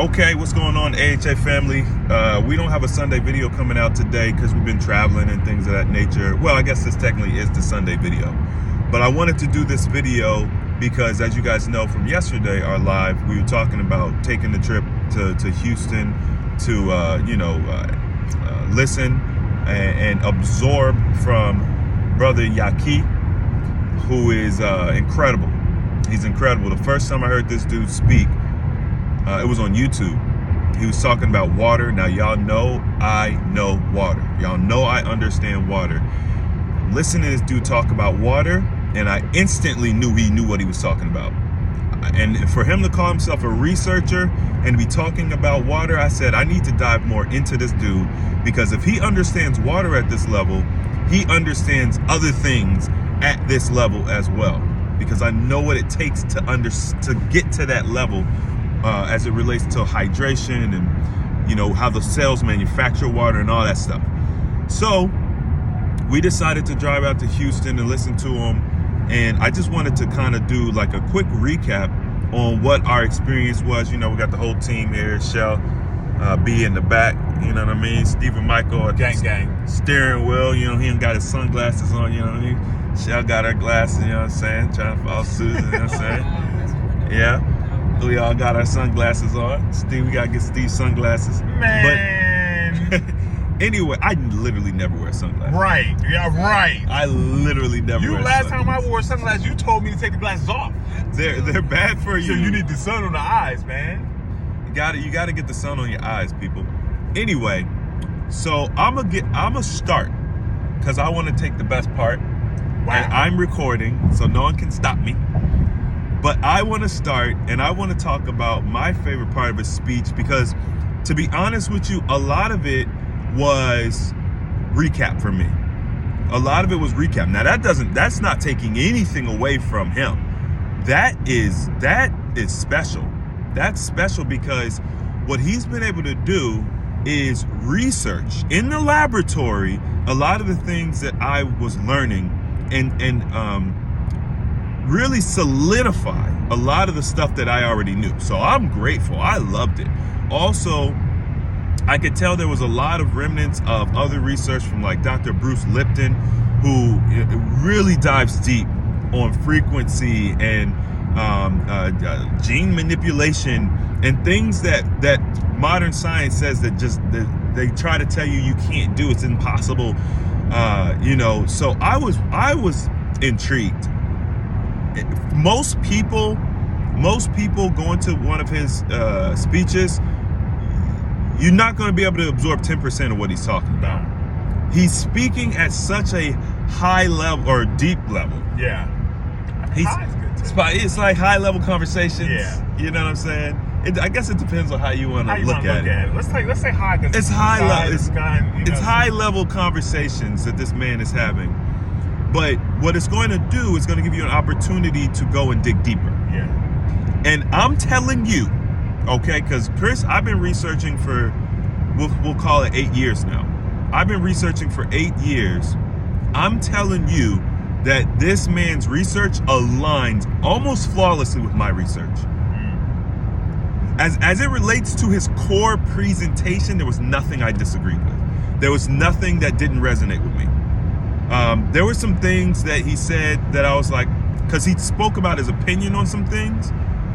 Okay, what's going on, AHA family? We don't have a Sunday video coming out today because we've been traveling and things of that nature. Well, I guess this technically is the Sunday video. But I wanted to do this video because, as you guys know from yesterday, our live, we were talking about taking the trip to Houston to, listen and absorb from Brother Yaki, who is incredible. He's incredible. The first time I heard this dude speak, it was on YouTube. He was talking about water. Now, y'all know I know water. Y'all know I understand water. Listening to this dude talk about water, and I instantly knew he knew what he was talking about. And for him to call himself a researcher and be talking about water, I said, I need to dive more into this dude, because if he understands water at this level, he understands other things at this level as well. Because I know what it takes to get to that level. As it relates to hydration and, how the cells manufacture water and all that stuff. So we decided to drive out to Houston and listen to him. And I just wanted to kind of do like a quick recap on what our experience was. We got the whole team here. Shell B in the back, you know what I mean? Stephen Michael, gang. Steering wheel, he ain't got his sunglasses on, you know what I mean? Shell got her glasses, you know what I'm saying? Trying to follow suit, you know what I'm saying? Yeah. We all got our sunglasses on. Steve, we gotta get Steve's sunglasses. Man. But anyway, I literally never wear sunglasses. Right. Yeah, right. I literally never wear Last sunglasses. time I wore sunglasses, you told me to take the glasses off. They're bad for you. So you need the sun on the eyes, man. You gotta get the sun on your eyes, people. Anyway, so I'ma start, because I want to take the best part. Wow. And I'm recording, so no one can stop me. But I want to start, and I want to talk about my favorite part of his speech, because, to be honest with you, a lot of it was recap for me. A lot of it was recap. Now that's not taking anything away from him. That is special. That's special because what he's been able to do is research in the laboratory a lot of the things that I was learning and really solidify a lot of the stuff that I already knew. So I'm grateful. I loved it. Also, I could tell there was a lot of remnants of other research from like Dr. Bruce Lipton, who really dives deep on frequency and gene manipulation and things that modern science says that they try to tell you can't do. It's impossible. So I was intrigued. Most people going to one of his speeches, you're not going to be able to absorb 10% of what he's talking about. He's speaking at such a high level or deep level. Yeah. It's like high level conversations. Yeah. You know what I'm saying? I guess it depends on how you want to look at it. Let's say high. It's high level. It's high level. level conversations that this man is having. But what it's going to do is going to give you an opportunity to go and dig deeper. Yeah. And I'm telling you, okay, because Chris, I've been researching for, we'll call it 8 years now. I've been researching for 8 years. I'm telling you that this man's research aligns almost flawlessly with my research. As it relates to his core presentation, there was nothing I disagreed with. There was nothing that didn't resonate with me. There were some things that he said that I was like, because he spoke about his opinion on some things,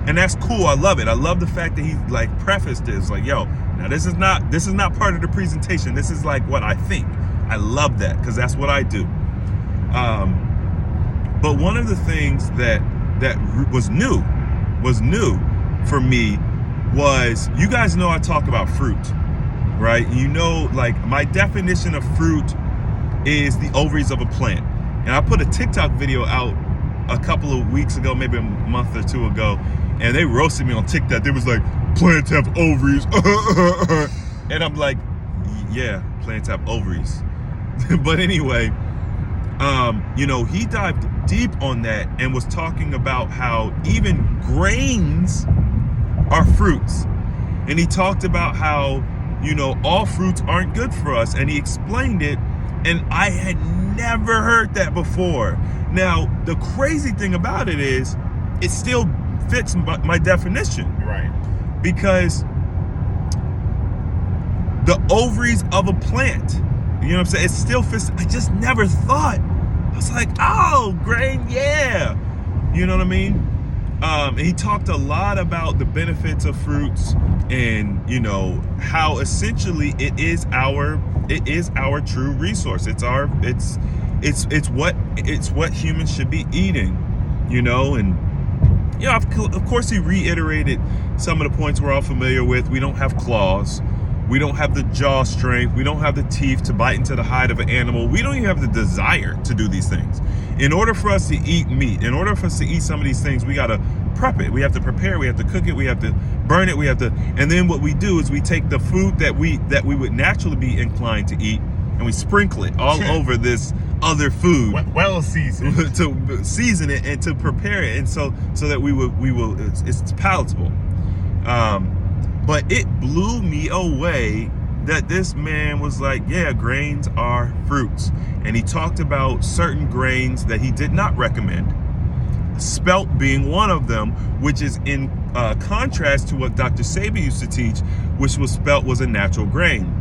and that's cool. I love it. I love the fact that he like prefaced this, like, yo, now this is not part of the presentation. This is like what I think. I love that because that's what I do. But one of the things that was new for me was, you guys know I talk about fruit, right? Like my definition of fruit is the ovaries of a plant. And I put a TikTok video out a couple of weeks ago, maybe a month or two ago, and they roasted me on TikTok. They was like, plants have ovaries. And I'm like, yeah, plants have ovaries. But anyway, he dived deep on that and was talking about how even grains are fruits. And he talked about how, all fruits aren't good for us. And he explained it. And I had never heard that before. Now, the crazy thing about it is, it still fits my definition. Right. Because the ovaries of a plant. You know what I'm saying? It still fits. I just never thought. I was like, oh, grain, yeah. You know what I mean? And he talked a lot about the benefits of fruits and, you know, how essentially it is our true resource. It's what humans should be eating, you know. And you know, of course he reiterated some of the points we're all familiar with. We don't have claws. We don't have the jaw strength. We don't have the teeth to bite into the hide of an animal. We don't even have the desire to do these things. In order for us to eat meat, in order for us to eat some of these things, we got to prep it. We have to prepare. We have to cook it. We have to burn it. And then what we do is we take the food that we would naturally be inclined to eat, and we sprinkle it all over this other food, well seasoned, to season it and to prepare it, and so that we will it's palatable. But it blew me away that this man was like, yeah, grains are fruits. And he talked about certain grains that he did not recommend, spelt being one of them, which is in contrast to what Dr. Sebi used to teach, which was spelt was a natural grain.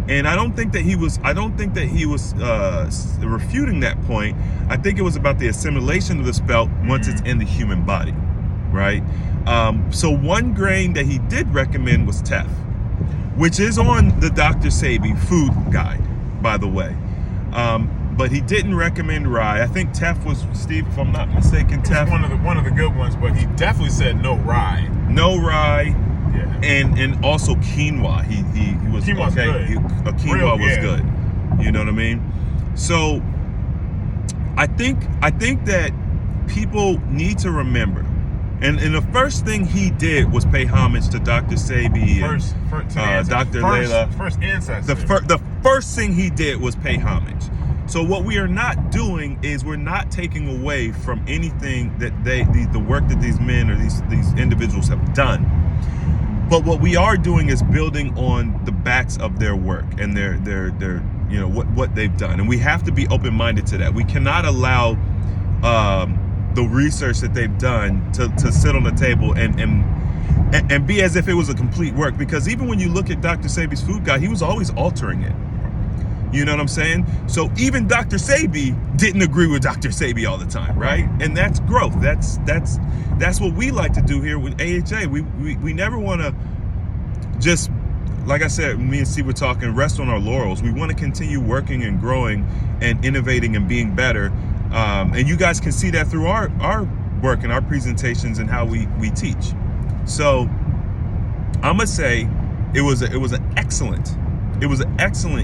And I don't think that he was refuting that point. I think it was about the assimilation of the spelt once it's in the human body, right? So one grain that he did recommend was teff, which is on the Dr. Sebi food guide, by the way. But he didn't recommend rye. I think teff was, Steve, if I'm not mistaken, teff. One of the good ones, but he definitely said no rye. No rye. Yeah. And also quinoa. He was Quinoa's okay. good. Quinoa was good. You know what I mean? So I think that people need to remember. And the first thing he did was pay homage to Dr. Sebi and Dr. Layla. First ancestor. The first thing he did was pay homage. So what we are not doing is we're not taking away from anything that the work that these men or these individuals have done. But what we are doing is building on the backs of their work and their you know what they've done. And we have to be open-minded to that. We cannot allow the research that they've done to sit on the table and be as if it was a complete work, because even when you look at Dr. Sebi's food guide, he was always altering it. You know what I'm saying? So even Dr. Sebi didn't agree with Dr. Sebi all the time, right? And that's growth. That's what we like to do here with AHA. We never want to just, like I said, me and Steve were talking, rest on our laurels. We want to continue working and growing and innovating and being better. And you guys can see that through our work and our presentations and how we teach. So I'm gonna say it was an excellent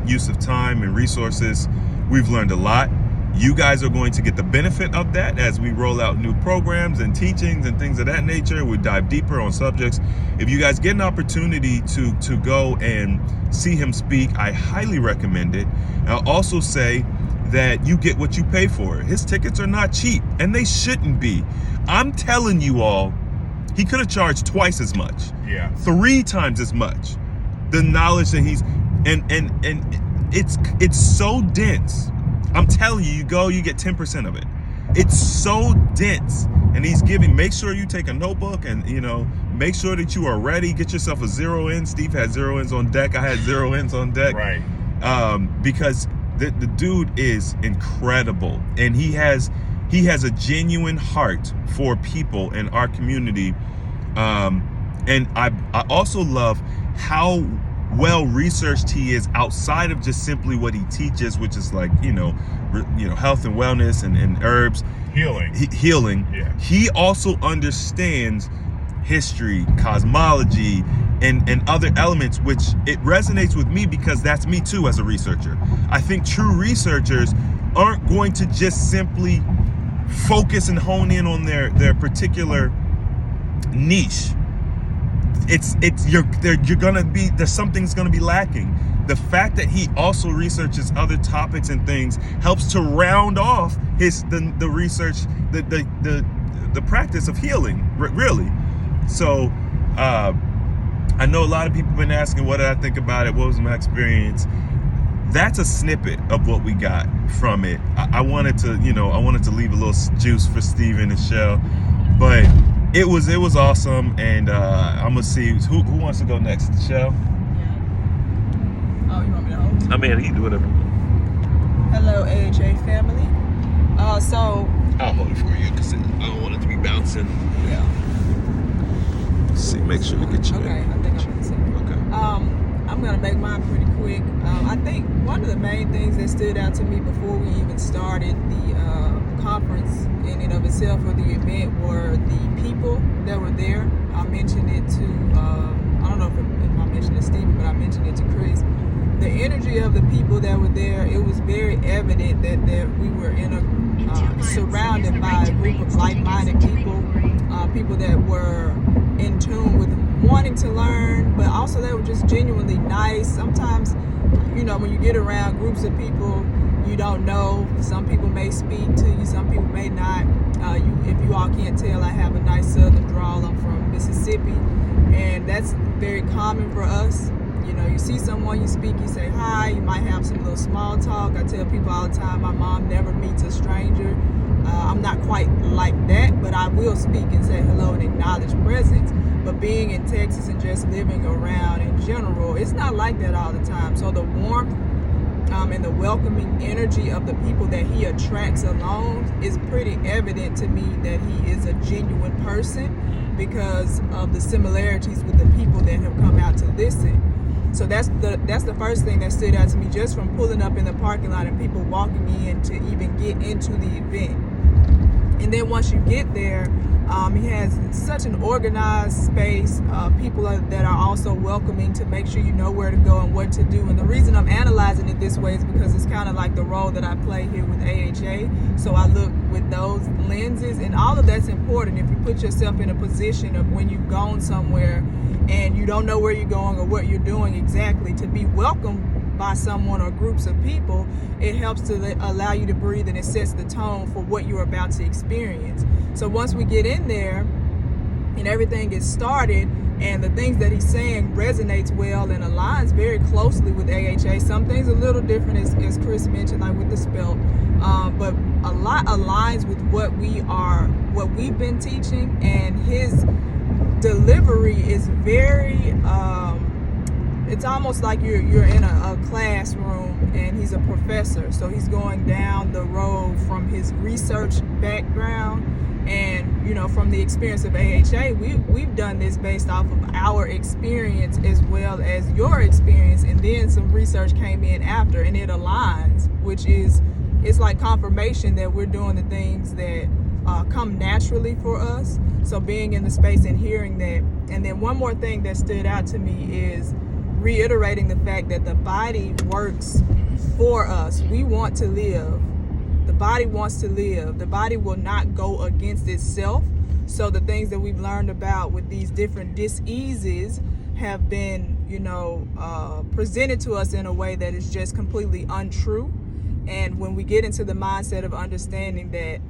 use of time and resources. We've learned a lot. You guys are going to get the benefit of that as we roll out new programs and teachings and things of that nature. We dive deeper on subjects. If you guys get an opportunity to go and see him speak, I highly recommend it. I'll also say that you get what you pay for. His tickets are not cheap, and they shouldn't be. I'm telling you all, he could have charged twice as much. Yeah. 3 times as much. The knowledge that he's and it's so dense. I'm telling you, you go, you get 10% of it. It's so dense. And he's giving, make sure you take a notebook and, you know, make sure that you are ready. Get yourself a 0-in. Steve had 0-ins on deck. I had 0-ins on deck. Right. Because the dude is incredible. And he has a genuine heart for people in our community. And I also love how well researched he is outside of just simply what he teaches, which is like, you know, health and wellness and herbs. Healing. Yeah. He also understands history, cosmology, and other elements, which it resonates with me because that's me too as a researcher. I think true researchers aren't going to just simply focus and hone in on their particular niche. Something's gonna be lacking. The fact that he also researches other topics and things helps to round off the research, the practice of healing, really. So I know a lot of people have been asking, what did I think about it? What was my experience? That's a snippet of what we got from it. I wanted to leave a little juice for Steven and Shell, but it was awesome. And I'm gonna see who wants to go next. Shell? Oh, you want me to hold it? I mean, he do whatever. Hello, AHA family. So I'll hold it for you because I don't want it to be bouncing. yeah. Let's see, make sure to get you Okay, in. I think I'm gonna say. Okay. I'm gonna make mine pretty quick. I think one of the main things that stood out to me before we even started the conference in and of itself, or the event, were the people that were there. I mentioned it to I don't know if I mentioned it to Stephen, but I mentioned it to Chris. The energy of the people that were there, it was very evident that we were in a surrounded by a group of like-minded people, people that were in tune with wanting to learn, but also they were just genuinely nice. Sometimes, you know, when you get around groups of people you don't know, some people may speak to you, some people may not. If you all can't tell, I have a nice southern drawl. I'm from Mississippi, and that's very common for us. You know, you see someone, you speak, you say hi, you might have some little small talk. I tell people all the time, my mom never meets a stranger. I'm not quite like that, but I will speak and say hello and acknowledge presence. But being in Texas and just living around in general, it's not like that all the time. So the warmth and the welcoming energy of the people that he attracts alone is pretty evident to me that he is a genuine person, because of the similarities with the people that have come out to listen. So that's the first thing that stood out to me, just from pulling up in the parking lot and people walking in to even get into the event. And then once you get there, he has such an organized space. People that are also welcoming to make sure you know where to go and what to do. And the reason I'm analyzing it this way is because it's kind of like the role that I play here with AHA. So I look with those lenses, and all of that's important. If you put yourself in a position of when you've gone somewhere and you don't know where you're going or what you're doing exactly, to be welcomed by someone or groups of people, it helps to allow you to breathe, and it sets the tone for what you're about to experience. So once we get in there and everything gets started, and the things that he's saying resonates well and aligns very closely with AHA. Some things a little different, as Chris mentioned, like with the spelt, but a lot aligns with what we've been teaching, and his delivery is very it's almost like you're in a classroom and he's a professor. So he's going down the road from his research background, and you know, from the experience of AHA, we've done this based off of our experience as well as your experience, and then some research came in after, and it aligns, which is, it's like confirmation that we're doing the things that come naturally for us. So being in the space and hearing that. And then one more thing that stood out to me is reiterating the fact that the body works for us. We want to live. The body wants to live. The body will not go against itself. So the things that we've learned about with these different diseases have been, you know, presented to us in a way that is just completely untrue. And when we get into the mindset of understanding that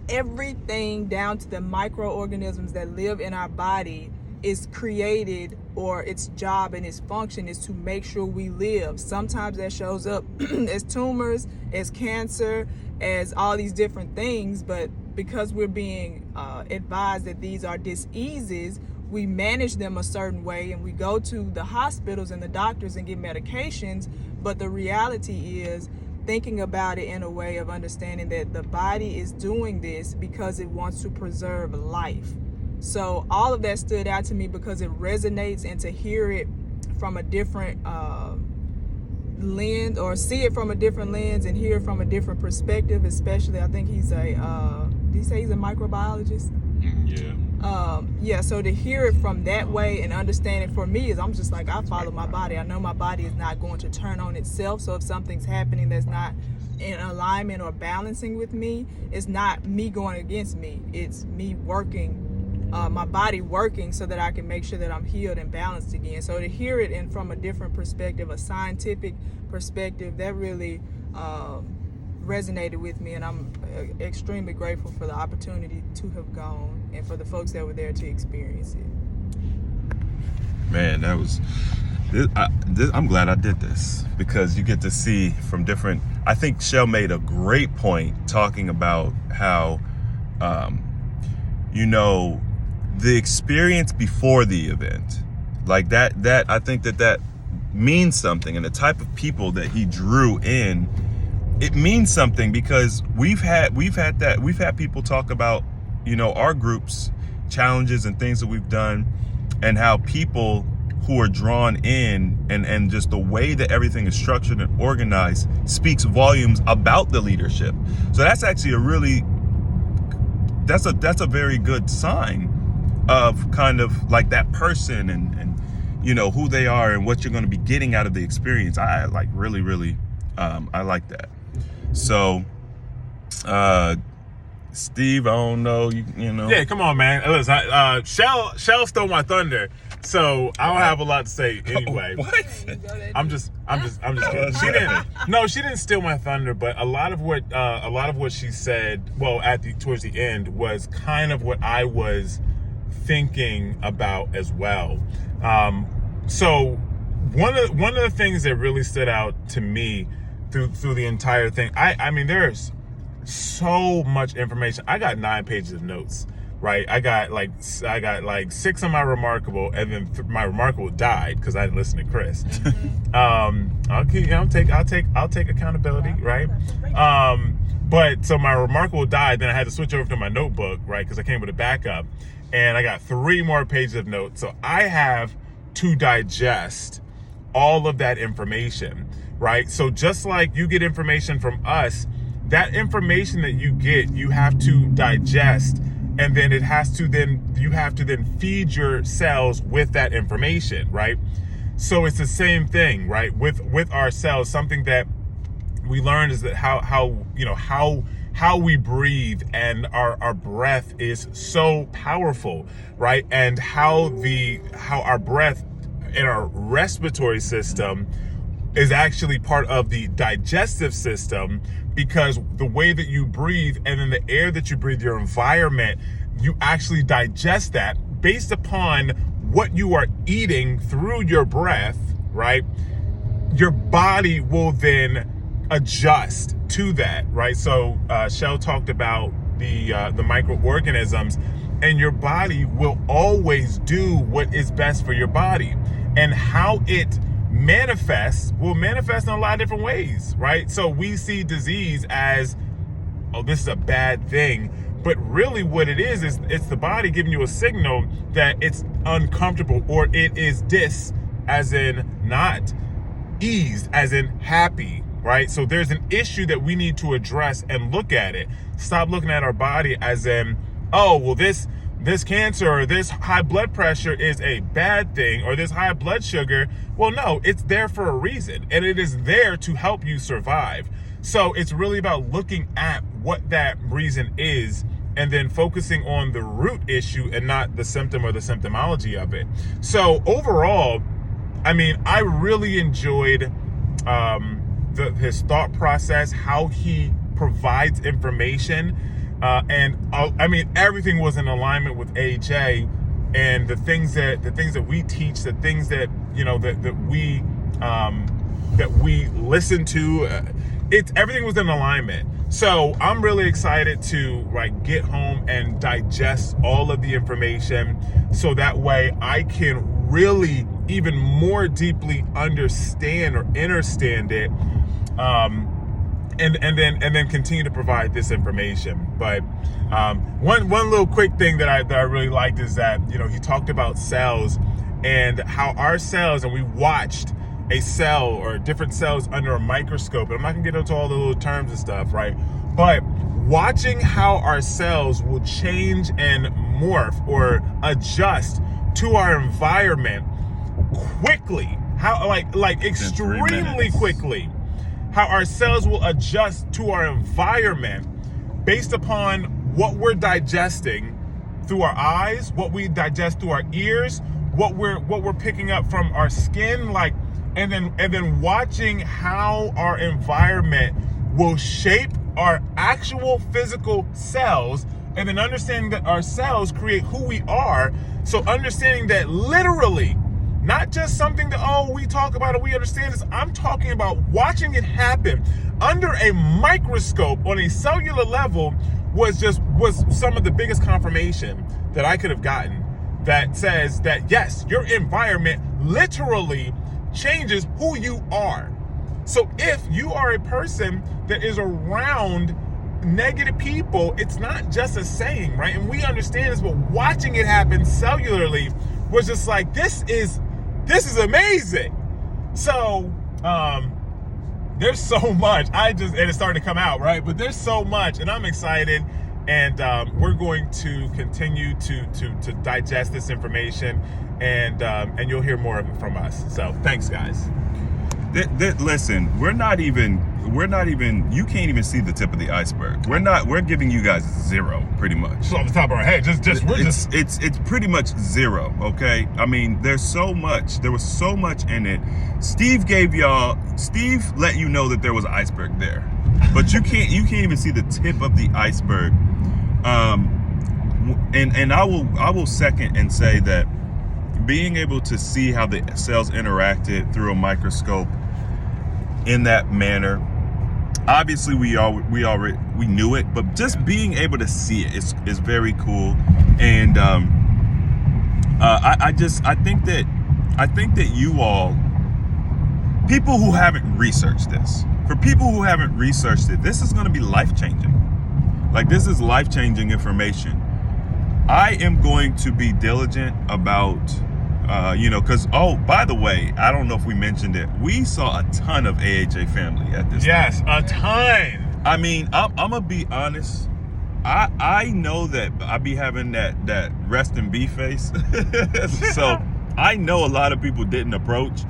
everything down to the microorganisms that live in our body is created, or its job and its function is to make sure we live. Sometimes that shows up as tumors, as cancer, as all these different things, but because we're being advised that these are diseases, we manage them a certain way, and we go to the hospitals and the doctors and get medications. But the reality is thinking about it in a way of understanding that the body is doing this because it wants to preserve life. So all of that stood out to me because it resonates, and to hear it from a different lens, or see it from a different lens and hear it from a different perspective, especially, I think he's a, did he say he's a microbiologist? Yeah, so to hear it from that way and understand it, for me, is I'm just like, I follow my body. I know my body is not going to turn on itself. So if something's happening that's not in alignment or balancing with me, it's not me going against me. It's me working, my body working so that I can make sure that I'm healed and balanced again. So to hear it and from a different perspective, a scientific perspective, that really resonated with me, and I'm extremely grateful for the opportunity to have gone and for the folks that were there to experience it. Man, that was, I'm glad I did this, because you get to see from different, I think Shell made a great point talking about how, you know, the experience before the event, like that I think that means something, and the type of people that he drew in, it means something, because we've had people talk about, you know, our groups, challenges and things that we've done, and how people who are drawn in and just the way that everything is structured and organized speaks volumes about the leadership. So that's actually that's a very good sign of kind of like that person and you know who they are and what you're going to be getting out of the experience. I like really I like that. So Steve, I don't know, you know. Yeah, come on, man. Listen, Shell stole my thunder, so I don't have a lot to say anyway. What? I'm just kidding. She didn't steal my thunder, but a lot of what she said, well, towards the end, was kind of what I was thinking about as well. So one of the things that really stood out to me through the entire thing, I mean, there's so much information. I got 9 pages of notes, right? I got like 6 on my remarkable, and then my remarkable died because I didn't listen to Chris. I'll take accountability, right? But so my remarkable died, then I had to switch over to my notebook, right? Because I came with a backup, and I got 3 more pages of notes. So I have to digest all of that information, right? So just like you get information from us, that information that you get, you have to digest, and then you have to feed your cells with that information, right? So it's the same thing, right? With our cells, something that we learned is that how we breathe and our breath is so powerful, right? And how our breath and our respiratory system is actually part of the digestive system, because the way that you breathe and then the air that you breathe, your environment, you actually digest that based upon what you are eating through your breath, right? Your body will then adjust to that, right? So Shell talked about the microorganisms, and your body will always do what is best for your body, and how it will manifest in a lot of different ways, right? So we see disease as, oh, this is a bad thing, but really what it is it's the body giving you a signal that it's uncomfortable, or it is dis, as in not, eased, as in happy, right? So there's an issue that we need to address and look at it. Stop looking at our body as in, oh, well, this cancer or this high blood pressure is a bad thing, or this high blood sugar. Well, no, it's there for a reason, and it is there to help you survive. So it's really about looking at what that reason is, and then focusing on the root issue and not the symptom or the symptomology of it. So overall, I mean, I really enjoyed his thought process, how he provides information. And I mean, everything was in alignment with AJ, and the things that we teach, the things that, you know, that we listen to, everything was in alignment. So I'm really excited to get home and digest all of the information, so that way I can really even more deeply understand or understand it, and then continue to provide this information. But one little quick thing that I really liked is that, you know, he talked about cells and how our cells, and we watched a cell or different cells under a microscope, and I'm not gonna get into all the little terms and stuff, right? But watching how our cells will change and morph or adjust to our environment quickly, how like extremely quickly, how our cells will adjust to our environment based upon what we're digesting through our eyes, what we digest through our ears, what we're picking up from our skin, and then watching how our environment will shape our actual physical cells, and then understanding that our cells create who we are. So understanding that literally, not just something that, oh, we talk about it, we understand this. I'm talking about watching it happen under a microscope on a cellular level was some of the biggest confirmation that I could have gotten, that says that yes, your environment literally changes who you are. So if you are a person that is around negative people, it's not just a saying, right? And we understand this, but watching it happen cellularly was just like, this is amazing. So there's so much. And it's starting to come out, right? But there's so much, and I'm excited. And we're going to continue to digest this information, and you'll hear more of it from us. So thanks, guys. Listen, we're not even, you can't even see the tip of the iceberg. We're giving you guys zero, pretty much. So off the top of our head, it's pretty much zero, okay? I mean, there was so much in it. Steve let you know that there was an iceberg there, but you can't even see the tip of the iceberg. And I will second and say that being able to see how the cells interacted through a microscope in that manner, obviously we knew it, but just being able to see it is very cool. And I think that you all, people who haven't researched this, for people who haven't researched it, this is going to be life-changing. Like, this is life-changing information. I am going to be diligent about, because, by the way, I don't know if we mentioned it, we saw a ton of AHA family at this Yes, thing. a ton. I mean, I'm going to be honest. I know that I be having that rest and be face. So I know a lot of people didn't approach,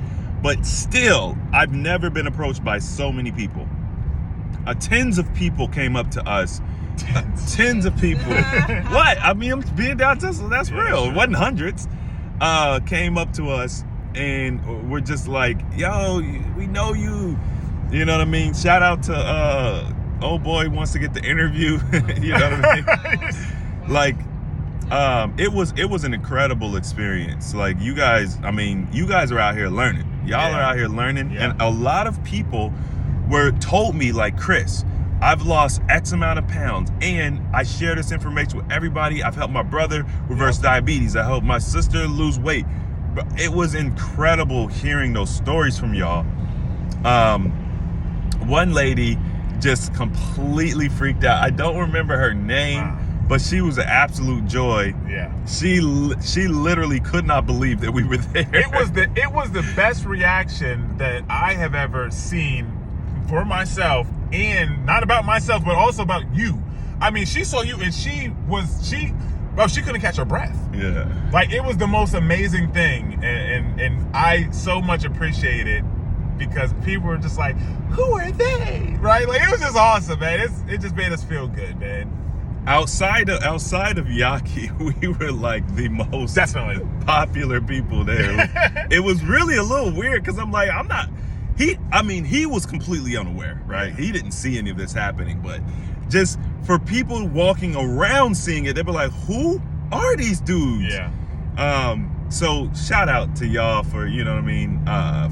but still, I've never been approached by so many people. Tens of people came up to us. Tens of people. What? I mean, I'm being down to, so that's real. It wasn't hundreds. Came up to us and we're just like, yo, we know you. You know what I mean? Shout out to old boy wants to get the interview. You know what I mean? Like, it was an incredible experience. Like, you guys are out here learning. Y'all are out here learning. Yeah. And a lot of people told me, like, Chris, I've lost X amount of pounds, and I share this information with everybody. I've helped my brother reverse diabetes. I helped my sister lose weight. But it was incredible hearing those stories from y'all. One lady just completely freaked out. I don't remember her name, but she was an absolute joy. Yeah. She literally could not believe that we were there. It was the best reaction that I have ever seen for myself, and not about myself, but also about you. I mean, she saw you and she couldn't catch her breath. Yeah. Like, it was the most amazing thing, and I so much appreciate it, because people were just like, who are they? Right? Like, it was just awesome, man. It just made us feel good, man. Outside of Yaki, we were like the most Definitely popular people there. It was really a little weird, because I'm like, he was completely unaware, right? He didn't see any of this happening, but just for people walking around seeing it, they were like, who are these dudes? Yeah. So shout out to y'all for, you know what I mean,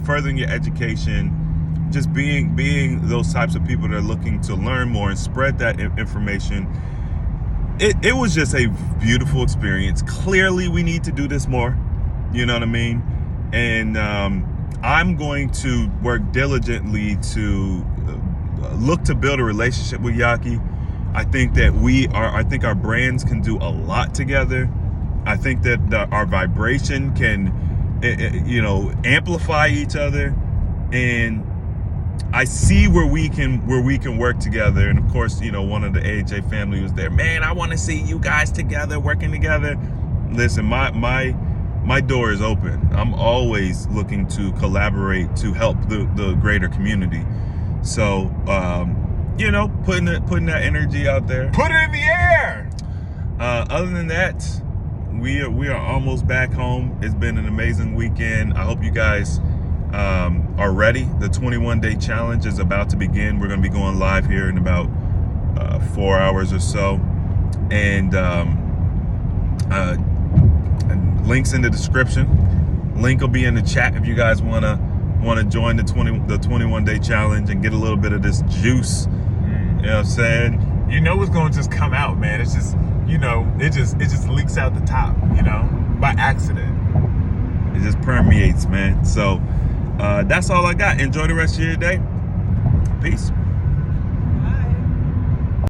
furthering your education, just being those types of people that are looking to learn more and spread that information. It was just a beautiful experience. Clearly, we need to do this more, you know what I mean? And I'm going to work diligently to look to build a relationship with Yaki. I think our brands can do a lot together. I think that our vibration can, amplify each other, and I see where we can work together. And of course, one of the AHA family was there. Man, I want to see you guys together, working together. Listen, my door is open. I'm always looking to collaborate to help the greater community. So, putting that energy out there. Put it in the air. Other than that, we are almost back home. It's been an amazing weekend. I hope you guys are ready. The 21-day challenge is about to begin. We're going to be going live here in about 4 hours or so, and links in the description. Link will be in the chat if you guys want to join the 21-day challenge and get a little bit of this juice. You know what I'm saying? It's going to just come out, man. It's just, it just leaks out the top, by accident. It just permeates, man. So That's all I got. Enjoy the rest of your day. Peace.